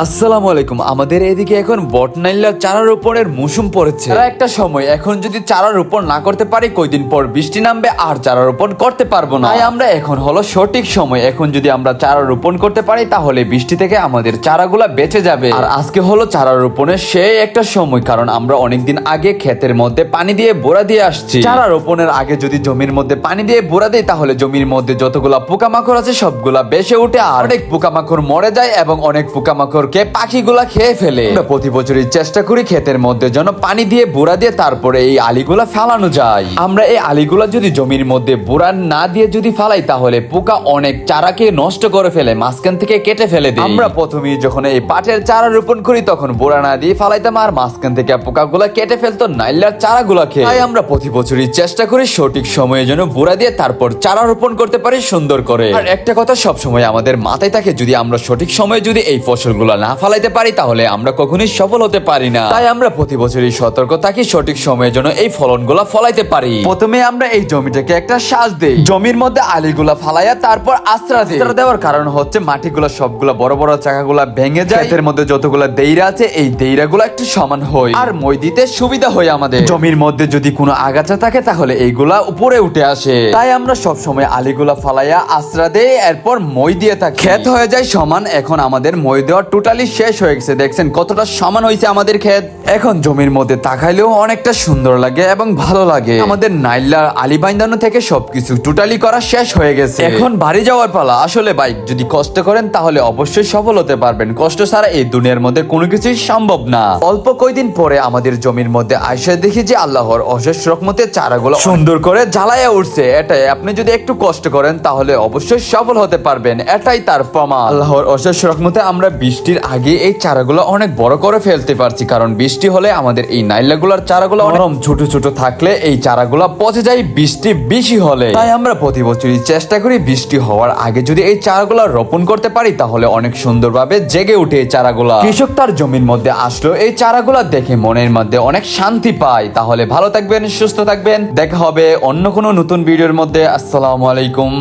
আসসালামু আলাইকুম। আমাদের এদিকে এখন বটনাইল্লা চারা রোপণের মৌসুম পড়েছে। একটা সময় এখন যদি চারা রোপণ না করতে পারি, কয়দিন পর বৃষ্টি নামবে আর চারা রোপণ করতে পারবো না। তাই আমরা এখন হলো সঠিক সময়। এখন যদি আমরা চারা রোপণ করতে পারি তাহলে বৃষ্টি থেকে আমাদের চারাগুলা বেঁচে যাবে। আর আজকে হলো চারা রোপণের সেই একটা সময়, কারণ আমরা অনেকদিন আগে ক্ষেতের মধ্যে পানি দিয়ে বোরা দিয়ে আসছি। চারা রোপণের আগে যদি জমির মধ্যে পানি দিয়ে বোরা দেই তাহলে জমির মধ্যে যতগুলা পোকামাকড় আছে সবগুলা বেসে উঠে আর অনেক পোকামাকড় মরে যায় এবং অনেক পোকামাকড় পাখিগুলা খেয়ে ফেলে। আমরা প্রতি বছরই চেষ্টা করি ক্ষেতের মধ্যে যেন পানি দিয়ে বোরা দিয়ে তারপরে এই আলিগুলা ফেলানো যায়। আমরা এই আলিগুলা যদি জমির মধ্যে বোরা না দিয়ে যদি ফেলাই তাহলে পোকা অনেক চারাকে নষ্ট করে ফেলে, মাঝখান থেকে কেটে ফেলে দেয়। আমরা প্রথমেই যখন এই পাটের চারা রোপণ করি তখন বোরা না দিয়ে ফেলাইতাম আর মাঝখান থেকে পোকাগুলা কেটে ফেলতো নাইলার চারাগুলা খেয়ে। তাই আমরা প্রতি বছরই চেষ্টা করি সঠিক সময়ে যেন বোরা দিয়ে তারপর চারা রোপণ করতে পারি সুন্দর করে। আর একটা কথা সব সময় আমাদের মাথায় থাকে, যদি আমরা সঠিক সময়ে যদি এই ফসলগুলা না ফলাইতে পারি তাহলে আমরা কখনোই সফল হতে পারি না। তাই আমরা প্রতি বছরই সতর্ক থাকি সঠিক সময়ের জন্য এই ফলনগুলা ফলাইতে পারি। প্রথমে আমরা এই জমিটাকে একটা সাজ দেই, জমির মধ্যে আলিগুলা ফালাইয়া তারপর আশ্রা দিই। আশ্রা দেওয়ার কারণ হচ্ছে মাটিগুলা সবগুলা বড় বড় চাকাগুলা ভেঙে যায়, এর মধ্যে যতগুলা দেইরা আছে এই দেইরাগুলা একটু সমান হয় আর মই দিতে সুবিধা হয় আমাদের। জমির মধ্যে যদি কোনো আগাছা থাকে তাহলে এইগুলা উপরে উঠে আসে। তাই আমরা সব সময় আলিগুলা ফালাইয়া আশ্রা দেই, এরপর মই দিয়ে থাকি। ক্ষেত হয়ে যায় সমান। এখন আমাদের মই দেওয়া টোটালি শেষ হয়ে গেছে। দেখছেন কতটা সমান হয়েছে আমাদের ক্ষেত। এখন জমির মধ্যে তাকাইলেও অনেকটা সুন্দর লাগে এবং ভালো লাগে। আমাদের নাইলার আলি বাইন্দানো থেকে সবকিছু টোটালি করা শেষ হয়ে গেছে। এখন বাড়ি যাওয়ার পালা। আসলে ভাই যদি কষ্ট করেন তাহলে অবশ্যই সফল হতে পারবেন। কষ্ট ছাড়া এই দুনিয়ার মধ্যে কোনো কিছুই সম্ভব না। অল্প কয়দিন পরে আমাদের জমির মধ্যে আইসা দেখি যে আল্লাহর অশেষ রহমতে চারাগুলো সুন্দর করে জ্বালায়া উঠছে। এটাই আপনি যদি একটু কষ্ট করেন তাহলে অবশ্যই সফল হতে পারবেন। এটাই তার প্রমাণ। আল্লাহর অশেষ রহমতে আমরা বৃষ্টির আগে এই চারাগুলো অনেক বড় করে ফেলতে পারছি, কারণ বৃষ্টি হলে আমাদের এই নাইলাগুলার চারাগুলো নরম ছোট ছোট থাকলে এই চারাগুলো পচে যায় বৃষ্টি বেশি হলে। তাই আমরা প্রতি বছরই চেষ্টা করি বৃষ্টি হওয়ার আগে যদি এই চারাগুলো রোপণ করতে পারি তাহলে অনেক সুন্দরভাবে জেগে উঠে এই চারাগুলা। কৃষক তার জমির মধ্যে আসলো এই চারাগুলা দেখে মনের মধ্যে অনেক শান্তি পায়। তাহলে ভালো থাকবেন, সুস্থ থাকবেন। দেখা হবে অন্য কোনো নতুন ভিডিওর মধ্যে। আসসালামু আলাইকুম।